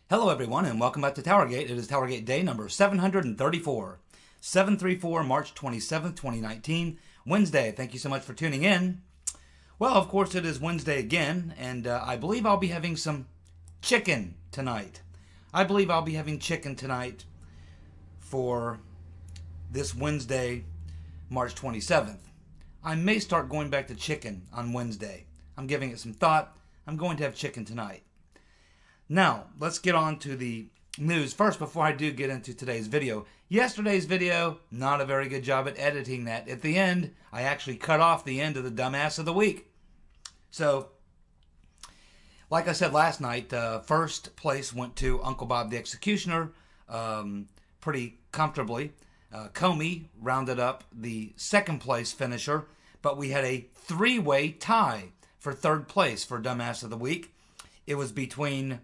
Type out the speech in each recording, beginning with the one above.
Hello everyone and welcome back to TowerGate. It is TowerGate day number 734. 734 March 27th, 2019, Wednesday. Thank you so much for tuning in. Well, of course it is Wednesday again, and I believe I'll be having some chicken tonight. I believe I'll be having chicken tonight for this Wednesday, March 27th. I may start going back to chicken on Wednesday. I'm giving it some thought. I'm going to have chicken tonight. Now, let's get on to the news first before I do get into today's video. Yesterday's video, not a very good job at editing that. At the end, I actually cut off the end of the dumbass of the week. So, like I said last night, first place went to Uncle Bob the Executioner pretty comfortably. Comey rounded up the second place finisher, but we had a three-way tie for third place for Dumbass of the Week. It was between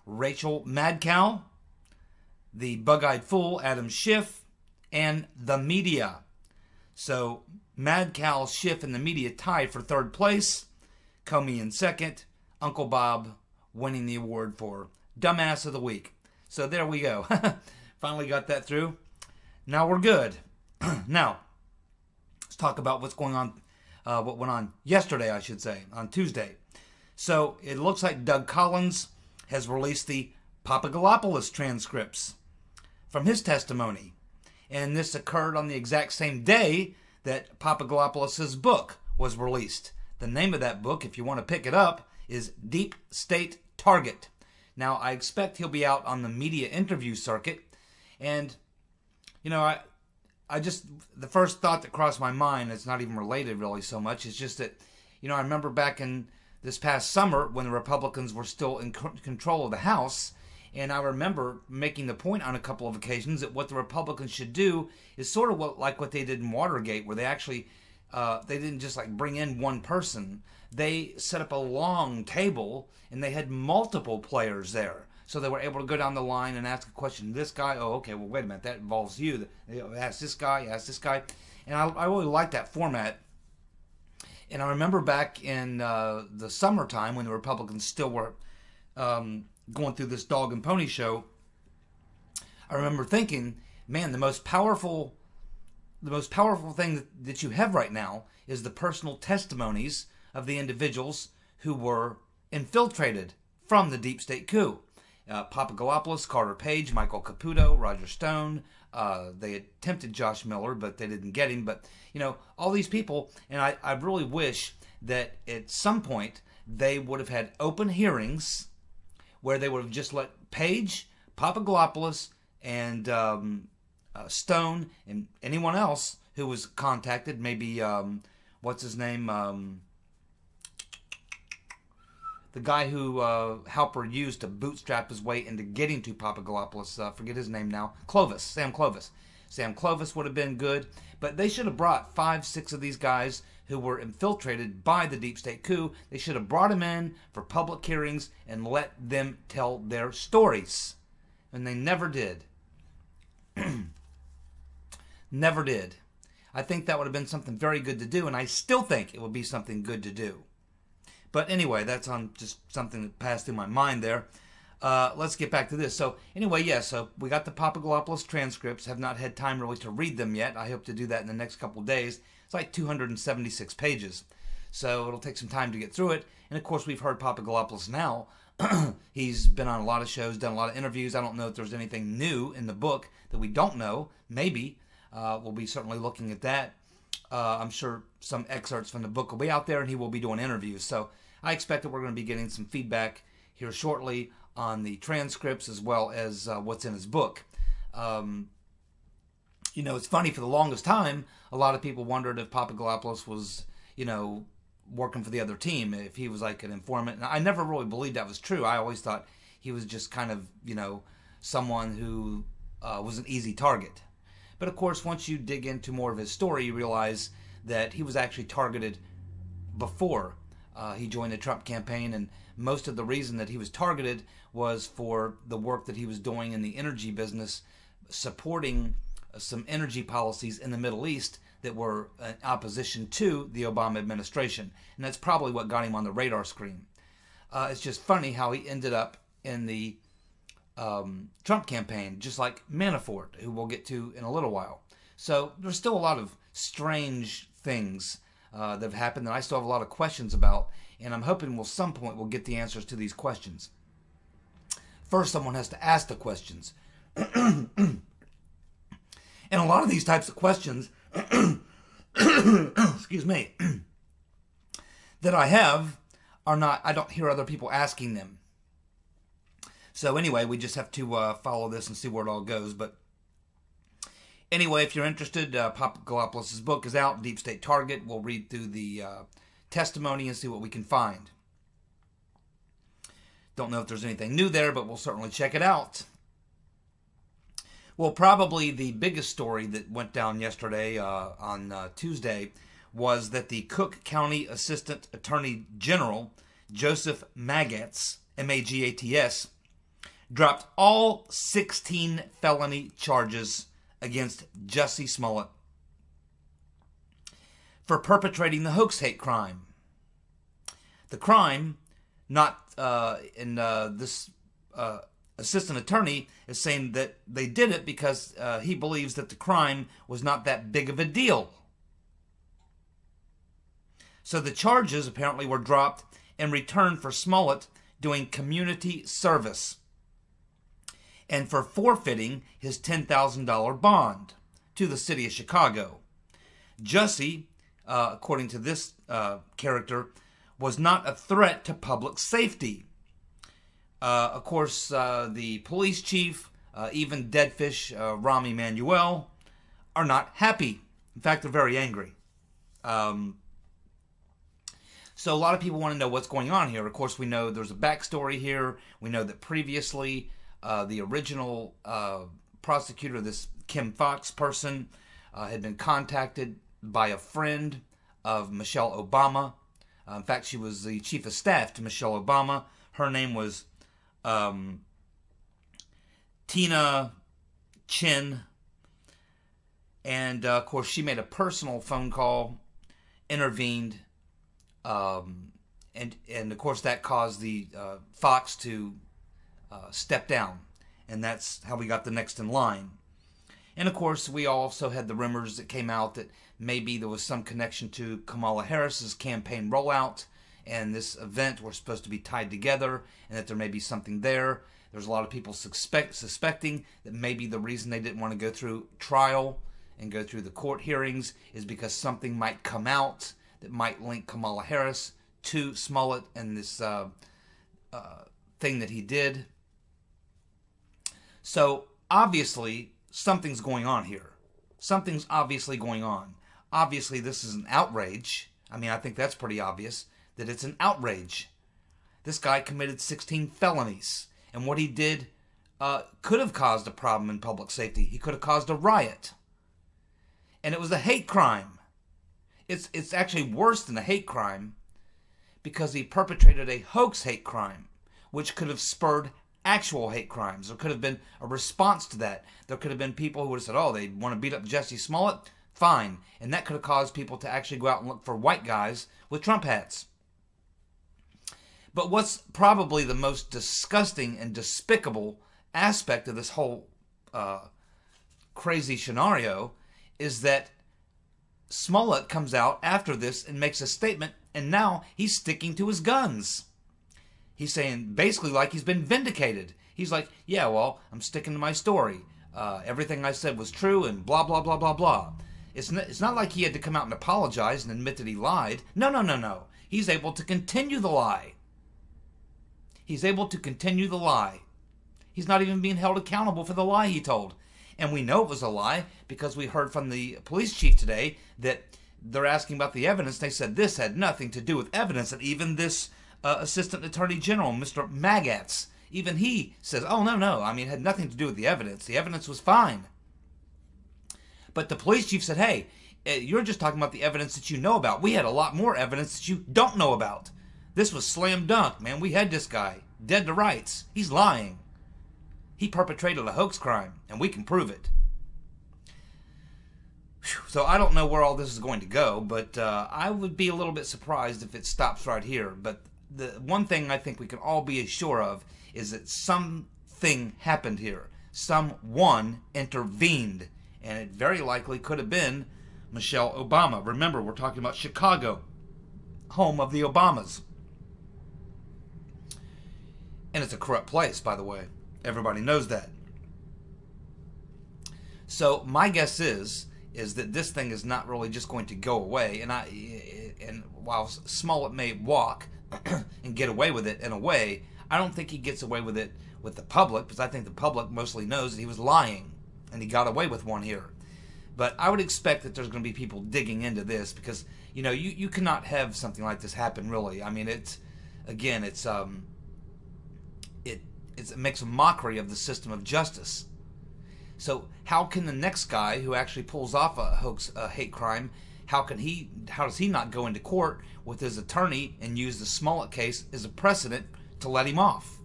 Rachel Madcow, the Bug-Eyed Fool, Adam Schiff, and the media. So Madcow, Schiff, and the media tied for third place. Comey in second. Uncle Bob winning the award for Dumbass of the Week. So there we go. Finally got that through. Now we're good. Now, let's talk about what's going on, what went on yesterday, I should say, on Tuesday. So it looks like Doug Collins has released the Papagalopolis transcripts from his testimony. And this occurred on the exact same day that Papagalopolis' book was released. The name of that book, if you want to pick it up, is Deep State Target. Now, I expect he'll be out on the media interview circuit. And, you know, I just, the first thought that crossed my mind, it's not even related really so much, is just that, you know, I remember back in this past summer when the Republicans were still in control of the House, and I remember making the point on a couple of occasions that what the Republicans should do is sort of like what they did in Watergate, where they actually, they didn't just like bring in one person. They set up a long table, and they had multiple players there. So they were able to go down the line and ask a question. This guy, oh, okay, well, wait a minute, that involves you. Ask this guy, ask this guy. And I really like that format. And I remember back in the summertime when the Republicans still were going through this dog and pony show, I remember thinking, man, the most powerful thing that you have right now is the personal testimonies of the individuals who were infiltrated from the deep state coup. Papagalopolis, Carter Page, Michael Caputo, Roger Stone. They attempted Josh Miller, but they didn't get him. But, you know, all these people, and I really wish that at some point they would have had open hearings where they would have just let Page, Papagalopolis, and Stone, and anyone else who was contacted, maybe, what's his name, the guy who Halper used to bootstrap his way into getting to Papagalopolis, forget his name now, Sam Clovis. Sam Clovis would have been good, but they should have brought 5, 6 of these guys who were infiltrated by the deep state coup. They should have brought them in for public hearings and let them tell their stories. And they never did. Never did. I think that would have been something very good to do, and I still think it would be something good to do. But anyway, that's on just something that passed through my mind there. Let's get back to this. So anyway, so we got the Papagalopolis transcripts. Have not had time really to read them yet. I hope to do that in the next couple of days. It's like 276 pages. So it'll take some time to get through it. And of course, we've heard Papagalopolis now. He's been on a lot of shows, done a lot of interviews. I don't know if there's anything new in the book that we don't know. Maybe. We'll be certainly looking at that. I'm sure some excerpts from the book will be out there, and he will be doing interviews. So I expect that we're going to be getting some feedback here shortly on the transcripts as well as what's in his book. You know, it's funny, for the longest time, a lot of people wondered if Papagalopolis was, you know, working for the other team, if he was like an informant. And I never really believed that was true. I always thought he was just kind of, you know, someone who was an easy target. But of course, once you dig into more of his story, you realize that he was actually targeted before he joined the Trump campaign, and most of the reason that he was targeted was for the work that he was doing in the energy business, supporting some energy policies in the Middle East that were in opposition to the Obama administration. And that's probably what got him on the radar screen. It's just funny how he ended up in the Trump campaign, just like Manafort, who we'll get to in a little while. So there's still a lot of strange things that have happened that I still have a lot of questions about, and I'm hoping some point we'll get the answers to these questions. First, someone has to ask the questions. And a lot of these types of questions, excuse me, that I have I don't hear other people asking them. So anyway, we just have to follow this and see where it all goes. But anyway, if you're interested, Papagalopolis' book is out, Deep State Target. We'll read through the testimony and see what we can find. Don't know if there's anything new there, but we'll certainly check it out. Well, probably the biggest story that went down yesterday on Tuesday was that the Cook County Assistant Attorney General, Joseph Magats, M-A-G-A-T-S, dropped all 16 felony charges against Jussie Smollett for perpetrating the hoax hate crime. The crime, not this assistant attorney is saying that they did it because he believes that the crime was not that big of a deal. So the charges apparently were dropped in return for Smollett doing community service and for forfeiting his $10,000 bond to the city of Chicago. Jussie, according to this character, was not a threat to public safety. Of course, the police chief, even Deadfish, Rahm Emanuel, are not happy. In fact, they're very angry. So a lot of people want to know what's going on here. Of course, we know there's a backstory here. We know that previously the original prosecutor, this Kim Fox person, had been contacted by a friend of Michelle Obama. In fact, she was the chief of staff to Michelle Obama. Her name was Tina Chin. And, of course, she made a personal phone call, intervened, and of course, that caused the Fox to step down. And that's how we got the next in line. And, of course, we also had the rumors that came out that maybe there was some connection to Kamala Harris's campaign rollout, and this event were supposed to be tied together, and that there may be something there. There's a lot of people suspecting that maybe the reason they didn't want to go through trial and go through the court hearings is because something might come out that might link Kamala Harris to Smollett and this thing that he did. So, obviously, something's going on here. Something's obviously going on. Obviously, this is an outrage. I mean, I think that's pretty obvious that it's an outrage. This guy committed 16 felonies. And what he did could have caused a problem in public safety. He could have caused a riot. And it was a hate crime. It's actually worse than a hate crime because he perpetrated a hoax hate crime, which could have spurred actual hate crimes. There could have been a response to that. There could have been people who would have said, oh, they want to beat up Jussie Smollett? Fine. And that could have caused people to actually go out and look for white guys with Trump hats. But what's probably the most disgusting and despicable aspect of this whole crazy scenario is that Smollett comes out after this and makes a statement, and now he's sticking to his guns. He's saying basically like he's been vindicated. He's like, yeah, well, I'm sticking to my story. Everything I said was true and blah, blah, blah, blah, blah. It's not like he had to come out and apologize and admit that he lied. No. He's able to continue the lie. He's able to continue the lie. He's not even being held accountable for the lie he told. And we know it was a lie because we heard from the police chief today that they're asking about the evidence. They said this had nothing to do with evidence. And even this Assistant Attorney General, Mr. Magats, even he says, oh, no. I mean, it had nothing to do with the evidence. The evidence was fine. But the police chief said, hey, you're just talking about the evidence that you know about. We had a lot more evidence that you don't know about. This was slam dunk, man. We had this guy dead to rights. He's lying. He perpetrated a hoax crime, and we can prove it. So I don't know where all this is going to go, but I would be a little bit surprised if it stops right here. But the one thing I think we can all be sure of is that some thing happened here. Someone intervened, and it very likely could have been Michelle Obama. Remember, we're talking about Chicago, home of the Obamas. And it's a corrupt place, by the way. Everybody knows that. So my guess is that this thing is not really just going to go away. And while Smollett may walk and get away with it in a way, I don't think he gets away with it with the public, because I think the public mostly knows that he was lying, and he got away with one here. But I would expect that there's going to be people digging into this, because you cannot have something like this happen, really. I mean, it makes a mockery of the system of justice. So how can the next guy who actually pulls off a hoax, a hate crime, how does he not go into court with his attorney and use the Smollett case as a precedent to let him off?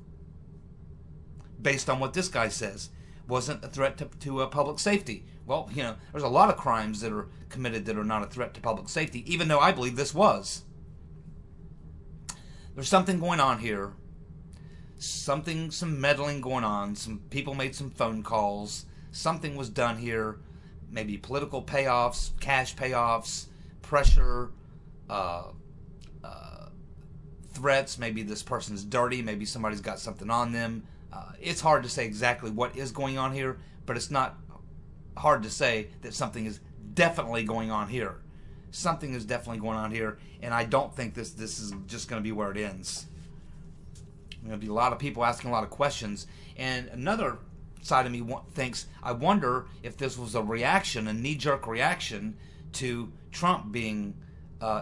Based on what this guy says, wasn't a threat to public safety. Well, there's a lot of crimes that are committed that are not a threat to public safety, even though I believe this was. There's something going on here. Some meddling going on. Some people made some phone calls. Something was done here. Maybe political payoffs, cash payoffs, pressure, threats. Maybe this person's dirty. Maybe somebody's got something on them. It's hard to say exactly what is going on here, but it's not hard to say that something is definitely going on here. Something is definitely going on here, and I don't think this is just going to be where it ends. There's going to be a lot of people asking a lot of questions, and another side of me thinks, I wonder if this was a reaction, a knee-jerk reaction to Trump being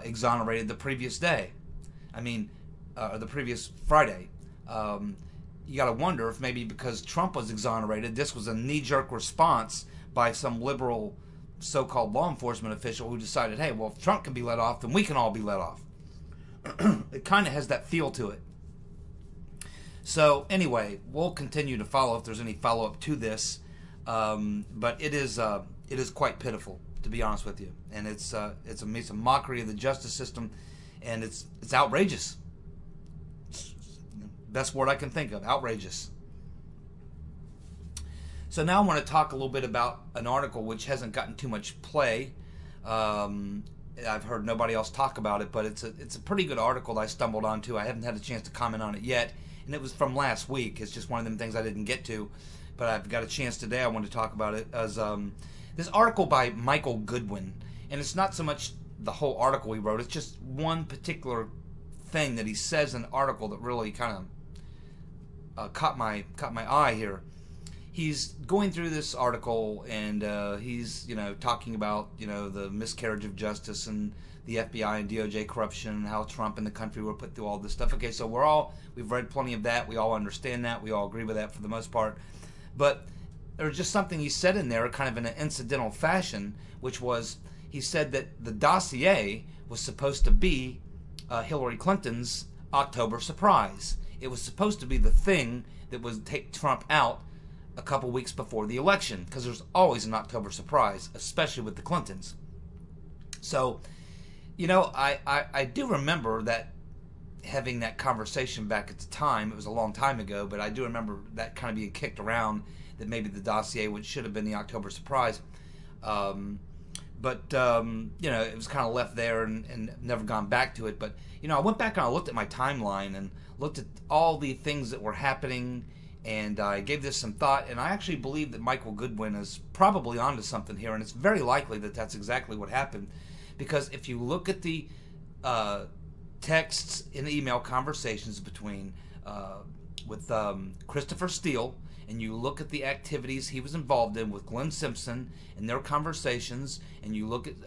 exonerated the previous day. The previous Friday. You got to wonder if maybe because Trump was exonerated, this was a knee-jerk response by some liberal so-called law enforcement official who decided, hey, well, if Trump can be let off, then we can all be let off. It kind of has that feel to it. So anyway, we'll continue to follow if there's any follow-up to this, but it is quite pitiful, to be honest with you, and it's a mockery of the justice system, and it's outrageous. Best word I can think of, outrageous. So now I want to talk a little bit about an article which hasn't gotten too much play. I've heard nobody else talk about it, but it's a pretty good article that I stumbled onto. I haven't had a chance to comment on it yet, and it was from last week. It's just one of them things I didn't get to, but I've got a chance today. I want to talk about it as this article by Michael Goodwin, and it's not so much the whole article he wrote. It's just one particular thing that he says in the article that really kind of caught my eye here. He's going through this article, and he's talking about the miscarriage of justice and the FBI and DOJ corruption, and how Trump and the country were put through all this stuff. Okay, so we've read plenty of that. We all understand that. We all agree with that for the most part. But there's just something he said in there, kind of in an incidental fashion, which was he said that the dossier was supposed to be Hillary Clinton's October surprise. It was supposed to be the thing that would take Trump out a couple weeks before the election, because there's always an October surprise, especially with the Clintons. So, I do remember that having that conversation back at the time. It was a long time ago, but I do remember that kind of being kicked around, that maybe the dossier should have been the October surprise. But it was kind of left there and never gone back to it. But, I went back and I looked at my timeline and looked at all the things that were happening, and I gave this some thought, and I actually believe that Michael Goodwin is probably onto something here, and it's very likely that that's exactly what happened, because if you look at the texts and email conversations with Christopher Steele, and you look at the activities he was involved in with Glenn Simpson and their conversations, and you look at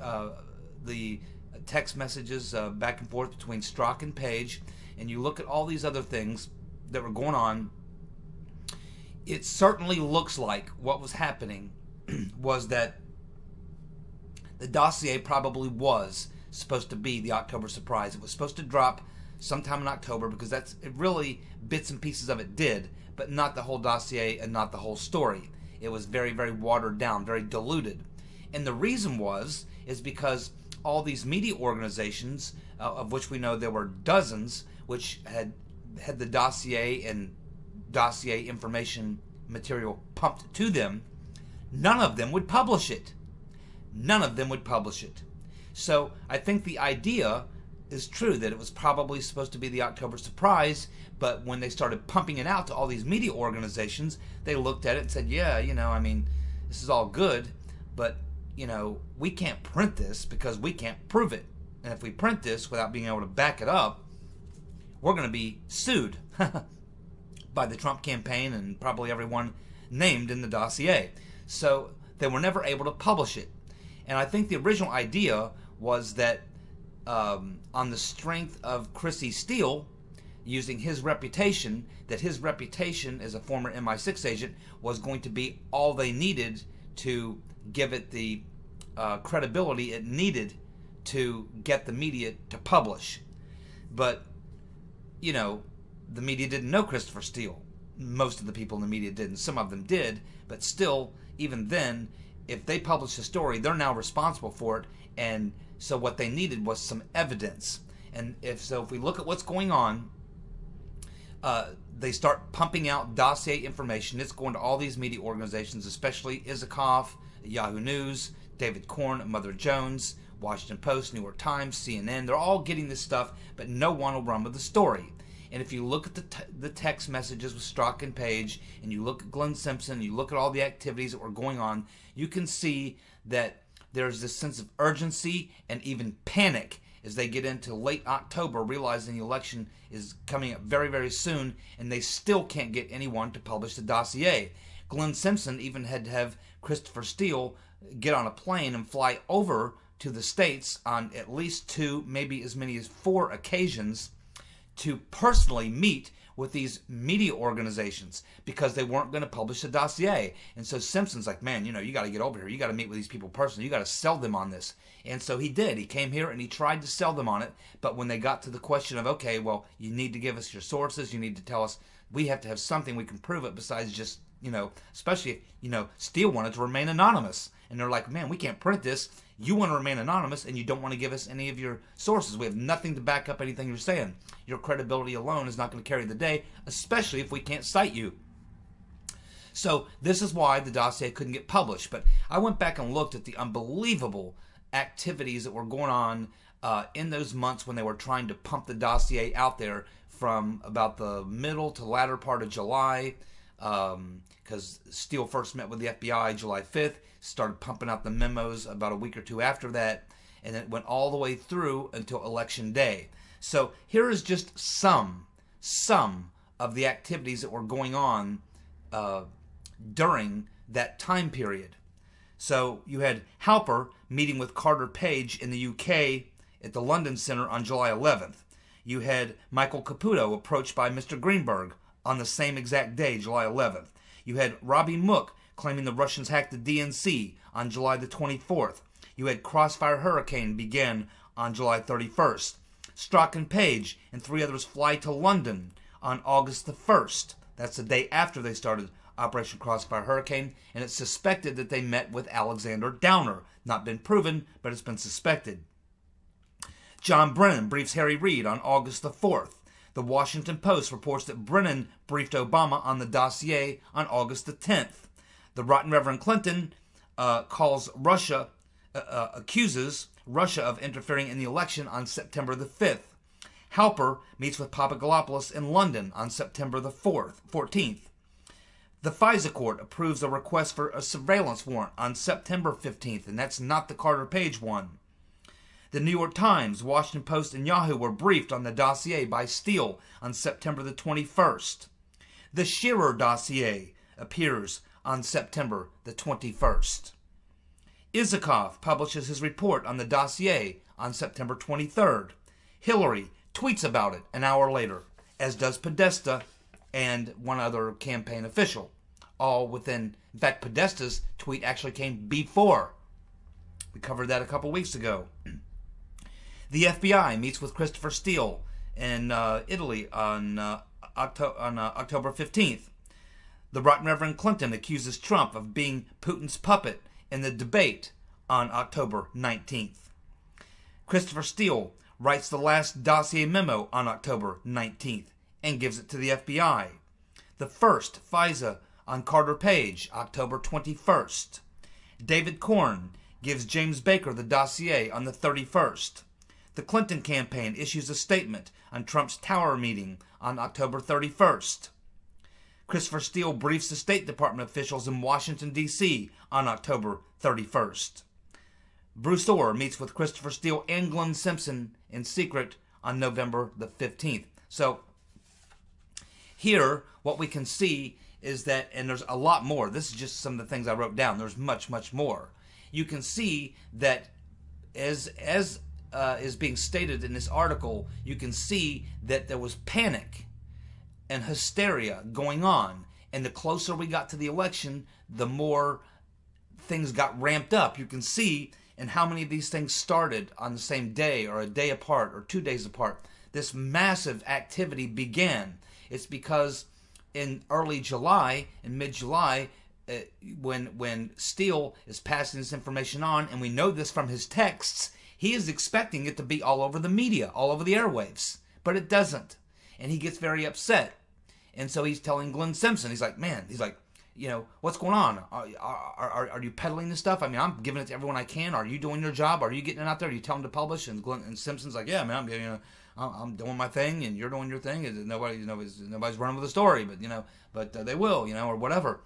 the text messages back and forth between Strzok and Page, and you look at all these other things that were going on, it certainly looks like what was happening was that the dossier probably was supposed to be the October surprise. It was supposed to drop sometime in October, because it really, bits and pieces of it did, but not the whole dossier and not the whole story. It was very, very watered down, very diluted. And the reason is because all these media organizations, of which we know there were dozens, which had the dossier and dossier information material pumped to them, none of them would publish it. None of them would publish it. So I think the idea is true that it was probably supposed to be the October surprise, but when they started pumping it out to all these media organizations, they looked at it and said, yeah, I mean, this is all good, but, we can't print this because we can't prove it. And if we print this without being able to back it up, we're going to be sued by the Trump campaign and probably everyone named in the dossier. So they were never able to publish it. And I think the original idea was that on the strength of Chrissy Steele, using his reputation, that his reputation as a former MI6 agent was going to be all they needed to give it the credibility it needed to get the media to publish. But, the media didn't know Christopher Steele. Most of the people in the media didn't. Some of them did. But still, even then, if they publish a story, they're now responsible for it. And so what they needed was some evidence. And if we look at what's going on, they start pumping out dossier information. It's going to all these media organizations, especially Isikoff, Yahoo News, David Korn, Mother Jones, Washington Post, New York Times, CNN. They're all getting this stuff, but no one will run with the story. And if you look at the text messages with Strzok and Page, and you look at Glenn Simpson, and you look at all the activities that were going on, you can see that there's this sense of urgency and even panic as they get into late October, realizing the election is coming up very, very soon, and they still can't get anyone to publish the dossier. Glenn Simpson even had to have Christopher Steele get on a plane and fly over to the States on at least 2, maybe as many as 4 occasions to personally meet with these media organizations because they weren't going to publish the dossier. And so Simpson's like, man, you got to get over here. You got to meet with these people personally. You got to sell them on this. And so he did. He came here and he tried to sell them on it. But when they got to the question of, okay, well, you need to give us your sources. You need to tell us, we have to have something we can prove it besides just, especially if, Steele wanted to remain anonymous. And they're like, man, we can't print this. You want to remain anonymous and you don't want to give us any of your sources. We have nothing to back up anything you're saying. Your credibility alone is not going to carry the day, especially if we can't cite you. So this is why the dossier couldn't get published. But I went back and looked at the unbelievable activities that were going on in those months when they were trying to pump the dossier out there from about the middle to latter part of July, because Steele first met with the FBI July 5th, started pumping out the memos about a week or 2 after that, and it went all the way through until Election Day. So here is just some of the activities that were going on during that time period. So you had Halper meeting with Carter Page in the UK at the London Centre on July 11th. You had Michael Caputo approached by Mr. Greenberg on the same exact day, July 11th. You had Robbie Mook claiming the Russians hacked the DNC on July the 24th. You had Crossfire Hurricane begin on July 31st. Strzok and Page and 3 others fly to London on August the 1st. That's the day after they started Operation Crossfire Hurricane, and it's suspected that they met with Alexander Downer. Not been proven, but it's been suspected. John Brennan briefs Harry Reid on August the 4th. The Washington Post reports that Brennan briefed Obama on the dossier on August the 10th. The Rotten Reverend Clinton accuses Russia of interfering in the election on September the 5th. Halper meets with Papagalopolis in London on September the 14th. The FISA court approves a request for a surveillance warrant on September 15th, and that's not the Carter Page one. The New York Times, Washington Post, and Yahoo were briefed on the dossier by Steele on September the 21st. The Shearer dossier appears on September the 21st. Isikoff publishes his report on the dossier on September 23rd. Hillary tweets about it an hour later, as does Podesta and one other campaign official. All within, in fact, Podesta's tweet actually came before. We covered that a couple weeks ago. The FBI meets with Christopher Steele in Italy on October 15th. The Right Reverend Clinton accuses Trump of being Putin's puppet in the debate on October 19th. Christopher Steele writes the last dossier memo on October 19th and gives it to the FBI. The first FISA on Carter Page, October 21st. David Corn gives James Baker the dossier on the 31st. The Clinton campaign issues a statement on Trump's Tower meeting on October 31st. Christopher Steele briefs the State Department officials in Washington, D.C. on October 31st. Bruce Orr meets with Christopher Steele and Glenn Simpson in secret on November the 15th. So here, what we can see is that, and there's a lot more. This is just some of the things I wrote down. There's much, much more. You can see that as is being stated in this article, you can see that there was panic and hysteria going on. And the closer we got to the election, the more things got ramped up. You can see in how many of these things started on the same day or a day apart or 2 days apart. This massive activity began. It's because in early July, in mid-July, when Steele is passing this information on, and we know this from his texts, he is expecting it to be all over the media, all over the airwaves, but it doesn't. And he gets very upset. And so he's telling Glenn Simpson, he's like, what's going on? Are you peddling this stuff? I mean, I'm giving it to everyone I can. Are you doing your job? Are you getting it out there? Are you telling them to publish? And Simpson's like, yeah, man, I'm doing my thing, and you're doing your thing. And nobody's running with the story, but they will, or whatever.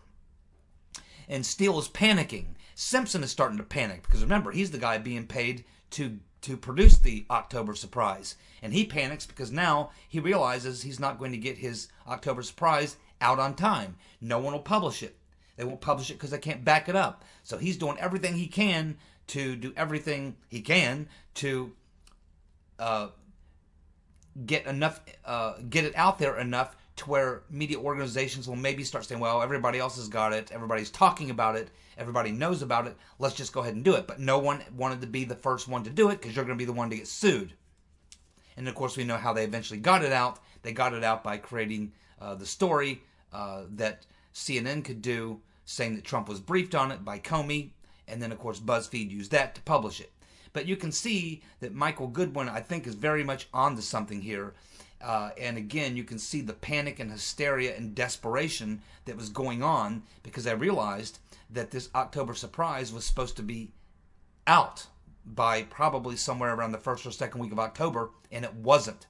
And Steele is panicking. Simpson is starting to panic because remember, he's the guy being paid to produce the October surprise, and he panics because now he realizes he's not going to get his October surprise out on time. No one will publish it. They won't publish it because they can't back it up. So he's doing everything he can to get it out there enough to where media organizations will maybe start saying, well, everybody else has got it, everybody's talking about it, everybody knows about it, let's just go ahead and do it. But no one wanted to be the first one to do it because you're going to be the one to get sued. And of course we know how they eventually got it out. They got it out by creating the story that CNN could do, saying that Trump was briefed on it by Comey, and then of course BuzzFeed used that to publish it. But you can see that Michael Goodwin, I think, is very much onto something here. And again, you can see the panic and hysteria and desperation that was going on because I realized that this October surprise was supposed to be out by probably somewhere around the first or second week of October, and it wasn't.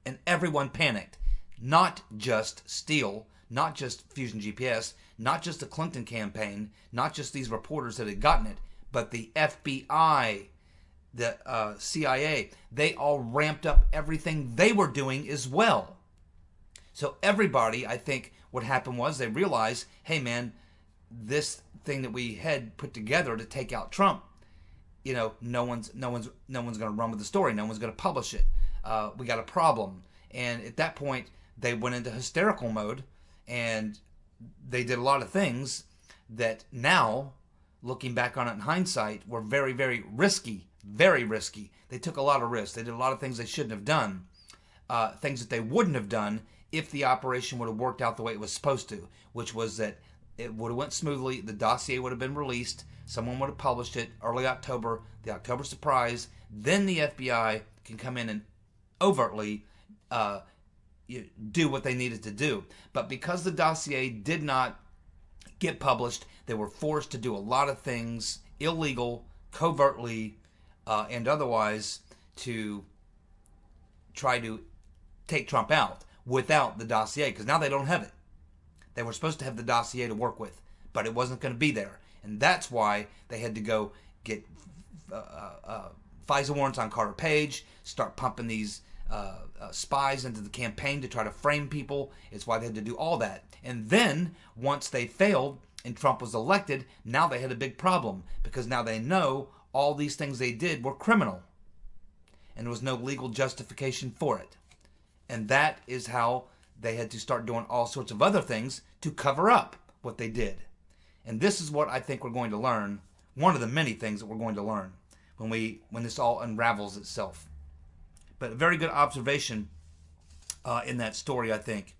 And everyone panicked. Not just Steele, not just Fusion GPS, not just the Clinton campaign, not just these reporters that had gotten it, but the FBI, the CIA, they all ramped up everything they were doing as well. So everybody, I think, what happened was they realized, hey man, this thing that we had put together to take out Trump, no one's going to run with the story. No one's going to publish it. We got a problem. And at that point, they went into hysterical mode, and they did a lot of things that now, looking back on it in hindsight, were very, very risky. Very risky. They took a lot of risks. They did a lot of things they shouldn't have done. Things that they wouldn't have done if the operation would have worked out the way it was supposed to, which was that it would have went smoothly. The dossier would have been released. Someone would have published it early October, the October surprise. Then the FBI can come in and overtly do what they needed to do. But because the dossier did not get published, they were forced to do a lot of things illegal, covertly, and otherwise to try to take Trump out without the dossier, because now they don't have it. They were supposed to have the dossier to work with, but it wasn't going to be there. And that's why they had to go get FISA warrants on Carter Page, start pumping these spies into the campaign to try to frame people. It's why they had to do all that. And then, once they failed and Trump was elected, now they had a big problem, because now they know all these things they did were criminal. And there was no legal justification for it. And that is how they had to start doing all sorts of other things to cover up what they did. And this is what I think we're going to learn, one of the many things that we're going to learn when this all unravels itself. But a very good observation in that story, I think.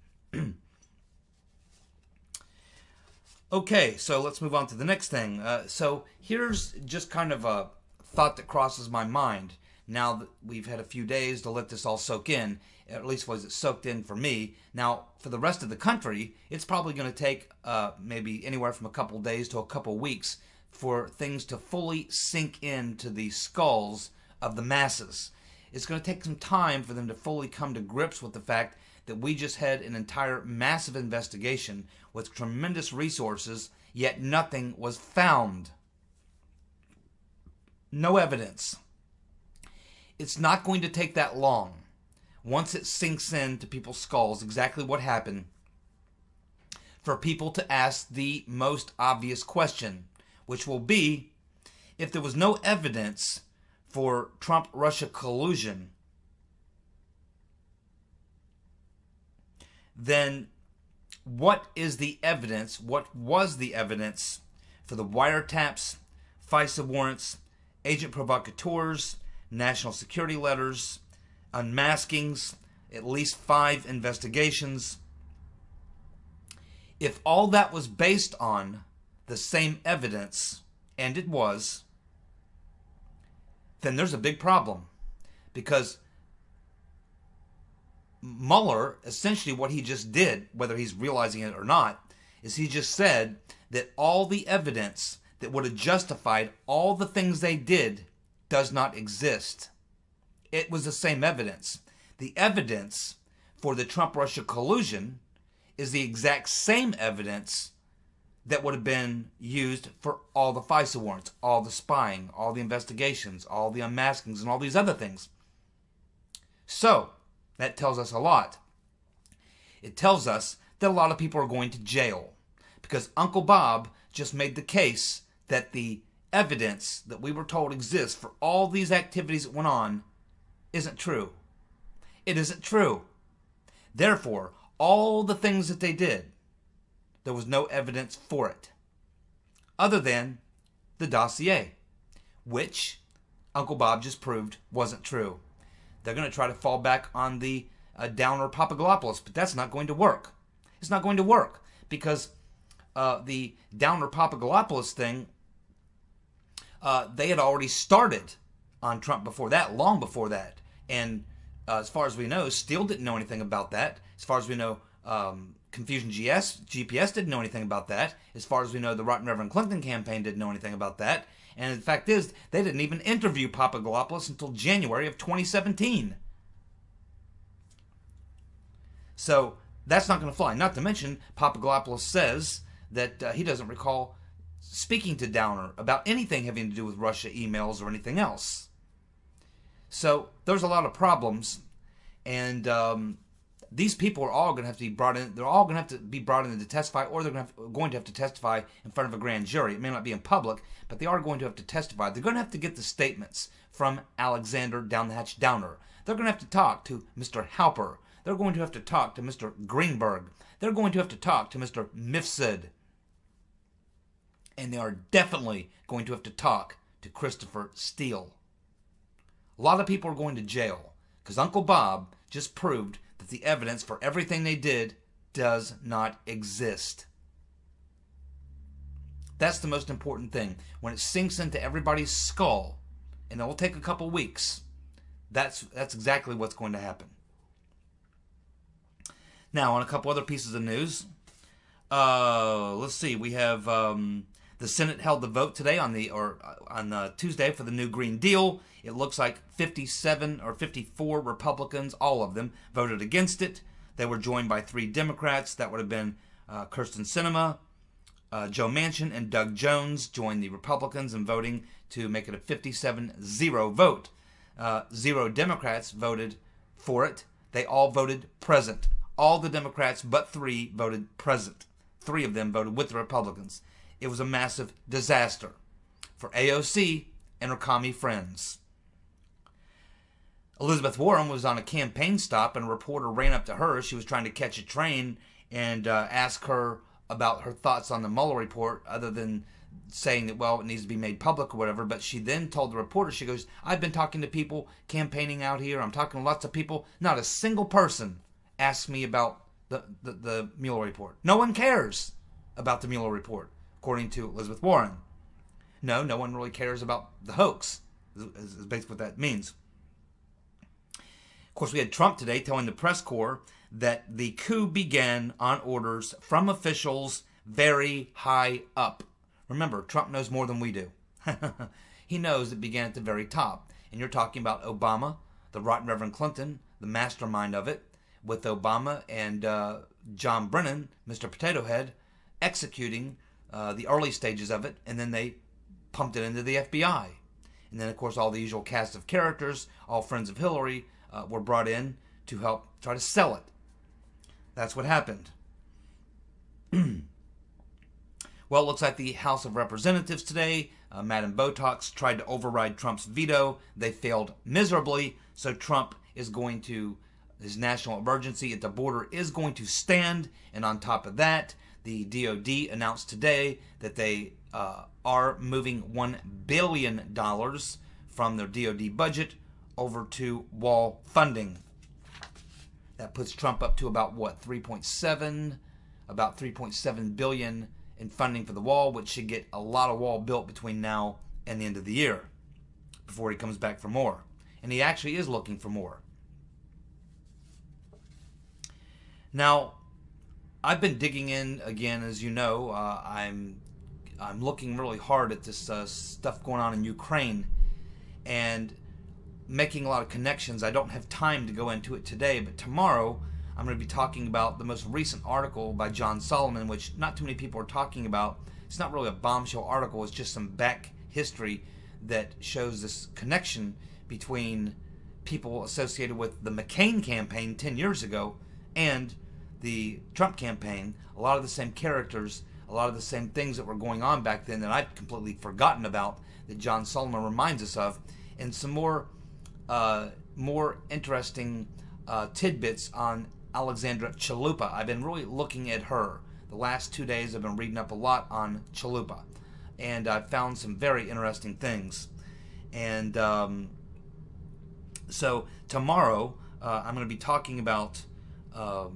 Okay, so let's move on to the next thing. So here's just kind of a thought that crosses my mind. Now that we've had a few days to let this all soak in, at least was it soaked in for me. Now, for the rest of the country, it's probably going to take maybe anywhere from a couple days to a couple weeks for things to fully sink into the skulls of the masses. It's going to take some time for them to fully come to grips with the fact that we just had an entire massive investigation with tremendous resources, yet nothing was found. No evidence. It's not going to take that long. Once it sinks into people's skulls exactly what happened, for people to ask the most obvious question, which will be, if there was no evidence for Trump-Russia collusion, then what is the evidence, what was the evidence for the wiretaps, FISA warrants, agent provocateurs, national security letters, unmaskings, at least 5 investigations? If all that was based on the same evidence, and it was, then there's a big problem. Because Mueller, essentially what he just did, whether he's realizing it or not, is he just said that all the evidence that would have justified all the things they did does not exist. It was the same evidence. The evidence for the Trump-Russia collusion is the exact same evidence that would have been used for all the FISA warrants, all the spying, all the investigations, all the unmaskings, and all these other things. So, that tells us a lot. It tells us that a lot of people are going to jail because Uncle Bob just made the case that the evidence that we were told exists for all these activities that went on isn't true. It isn't true. Therefore, all the things that they did, there was no evidence for it, other than the dossier, which Uncle Bob just proved wasn't true. They're going to try to fall back on the downer Papagalopolis, but that's not going to work. It's not going to work because the downer Papagalopolis thing, they had already started on Trump before that, long before that. And as far as we know, Steele didn't know anything about that. As far as we know, Confusion GPS didn't know anything about that. As far as we know, the Rotten Reverend Clinton campaign didn't know anything about that. And the fact is, they didn't even interview Papagalopolis until January of 2017. So that's not going to fly. Not to mention, Papagalopolis says that he doesn't recall speaking to Downer about anything having to do with Russia emails or anything else. So there's a lot of problems, and these people are all going to have to be brought in. They're all going to have to be brought in to testify, or they're going to have to testify in front of a grand jury. It may not be in public, but they are going to have to testify. They're going to have to get the statements from Alexander Down the Hatch Downer. They're going to have to talk to Mr. Halper. They're going to have to talk to Mr. Greenberg. They're going to have to talk to Mr. Mifsud. And they are definitely going to have to talk to Christopher Steele. A lot of people are going to jail because Uncle Bob just proved that the evidence for everything they did does not exist. That's the most important thing. When it sinks into everybody's skull, and it will take a couple weeks, that's exactly what's going to happen. Now, on a couple other pieces of news, let's see. We have the Senate held the vote today on Tuesday for the new Green Deal. It looks like 57 or 54 Republicans, all of them, voted against it. They were joined by 3 Democrats. That would have been Kirsten Sinema, Joe Manchin, and Doug Jones joined the Republicans in voting to make it a 57-0 vote. 0 Democrats voted for it. They all voted present. All the Democrats but 3 voted present. 3 of them voted with the Republicans. It was a massive disaster for AOC and her commie friends. Elizabeth Warren was on a campaign stop, and a reporter ran up to her. She was trying to catch a train and ask her about her thoughts on the Mueller report, other than saying that, well, it needs to be made public or whatever. But she then told the reporter, she goes, I've been talking to people campaigning out here. I'm talking to lots of people. Not a single person asked me about the Mueller report. No one cares about the Mueller report, according to Elizabeth Warren. No one really cares about the hoax, is basically what that means. Of course, we had Trump today telling the press corps that the coup began on orders from officials very high up. Remember, Trump knows more than we do. He knows it began at the very top. And you're talking about Obama, the right Reverend Clinton, the mastermind of it, with Obama and John Brennan, Mr. Potato Head, executing the early stages of it, and then they pumped it into the FBI. And then, of course, all the usual cast of characters, all friends of Hillary, were brought in to help try to sell it. That's what happened. Well, it looks like the House of Representatives today, Madam Botox, tried to override Trump's veto. They failed miserably, so Trump is going to, his national emergency at the border is going to stand. And on top of that, the DOD announced today that they are moving $1 billion from their DOD budget over to wall funding. That puts Trump up to about what, 3.7 billion in funding for the wall, which should get a lot of wall built between now and the end of the year before he comes back for more. And he actually is looking for more. Now, I've been digging in again, as you know. I'm looking really hard at this stuff going on in Ukraine and making a lot of connections. I don't have time to go into it today, but tomorrow I'm going to be talking about the most recent article by John Solomon, which not too many people are talking about. It's not really a bombshell article. It's just some back history that shows this connection between people associated with the McCain campaign 10 years ago and the Trump campaign. A lot of the same characters, a lot of the same things that were going on back then that I've completely forgotten about, that John Solomon reminds us of, and some more interesting tidbits on Alexandra Chalupa. I've been really looking at her. The last 2 days I've been reading up a lot on Chalupa, and I've found some very interesting things. And so tomorrow I'm going to be talking about a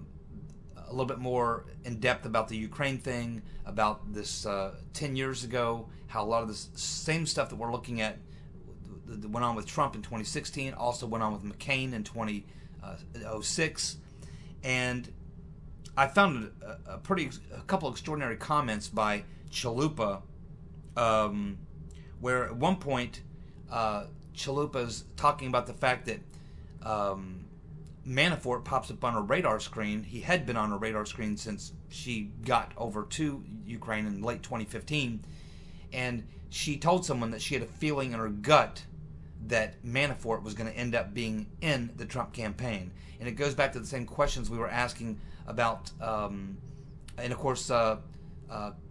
little bit more in depth about the Ukraine thing, about this 10 years ago, how a lot of this same stuff that we're looking at that went on with Trump in 2016 also went on with McCain in 2006. And I found a couple of extraordinary comments by Chalupa, where at one point Chalupa's talking about the fact that Manafort pops up on her radar screen. He had been on her radar screen since she got over to Ukraine in late 2015, and she told someone that she had a feeling in her gut that Manafort was going to end up being in the Trump campaign. And it goes back to the same questions we were asking about, and of course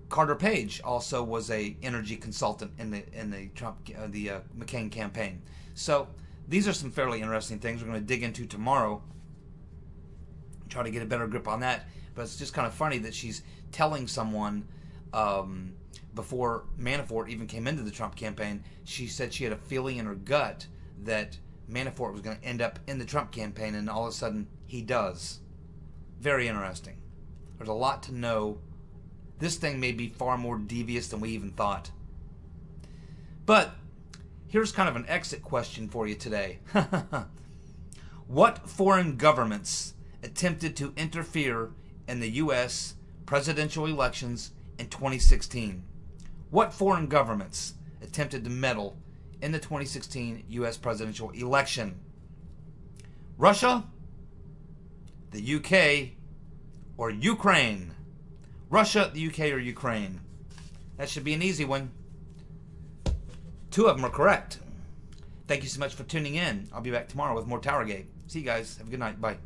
Carter Page also was a energy consultant in the Trump the McCain campaign. So these are some fairly interesting things we're going to dig into tomorrow, try to get a better grip on that. But it's just kind of funny that she's telling someone before Manafort even came into the Trump campaign, she said she had a feeling in her gut that Manafort was going to end up in the Trump campaign, and all of a sudden he does. Very interesting. There's a lot to know. This thing may be far more devious than we even thought. But here's kind of an exit question for you today. What foreign governments attempted to interfere in the U.S. presidential elections in 2016? What foreign governments attempted to meddle in the 2016 U.S. presidential election? Russia, the UK, or Ukraine? Russia, the UK, or Ukraine? That should be an easy one. Two of them are correct. Thank you so much for tuning in. I'll be back tomorrow with more TowerGate. See you guys. Have a good night. Bye.